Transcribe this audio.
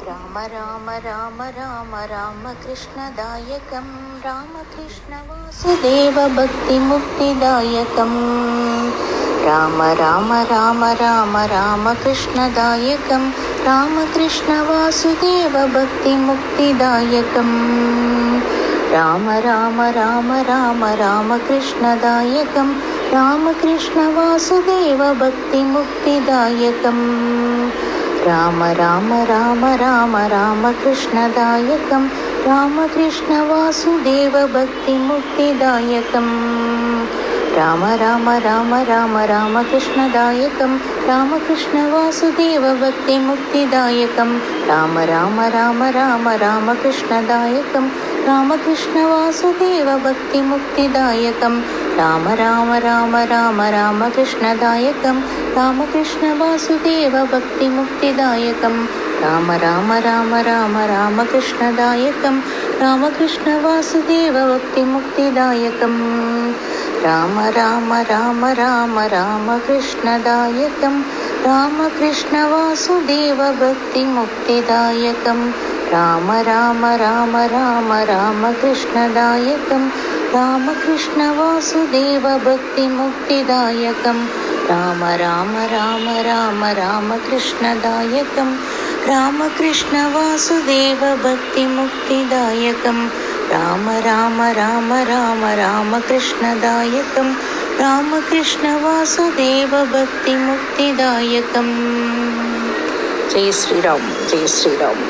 Ram Ram Ram Ram Ram कृष्णदायकं Ramakrishna Vasudev भक्तिमुक्तिदायकं Ram Ram Ram Ram Ram कृष्णदायकं Ramakrishna Vasudev भक्तिमुक्तिदायकं Ram Ram Ram Ram Ram कृष्णदायकं Ramakrishna Vasudev भक्तिमुक्तिदायकं Ram Ram Ram Ram Ram कृष्णदायकं Ramakrishna Vasudev भक्तिमुक्तिदायकं Ram Ram Ram Ram Ram कृष्णदायकं Ramakrishna Vasudev भक्तिमुक्तिदायकं Ram Ram Ram Ram Ram कृष्णदायकं Ramakrishna Vasudev भक्तिमुक्तिदायकं Ram Ram Ram Ram Ram कृष्णदायकं Ramakrishna Vasudev भक्तिमुक्तिदायकं Ram Ram Ram Ram Ram कृष्णदायकं Ramakrishna Vasudev भक्तिमुक्तिदायकं Ram Ram Ram Ram Ram कृष्णदायकं Ramakrishna Vasudev भक्तिमुक्तिदायकं Ram Ram Ram Ram Ram कृष्णदायकं Ramakrishna Vasudev भक्तिमुक्तिदायकं Ram Ram Ram Ram Ram कृष्णदायकं Ramakrishna Vasudev भक्तिमुक्तिदायकं Ram Ram Ram Ram Ram कृष्णदायकं Ramakrishna Vasudev भक्तिमुक्तिदायकं। Jai Shri Ram, Jai Shri Ram.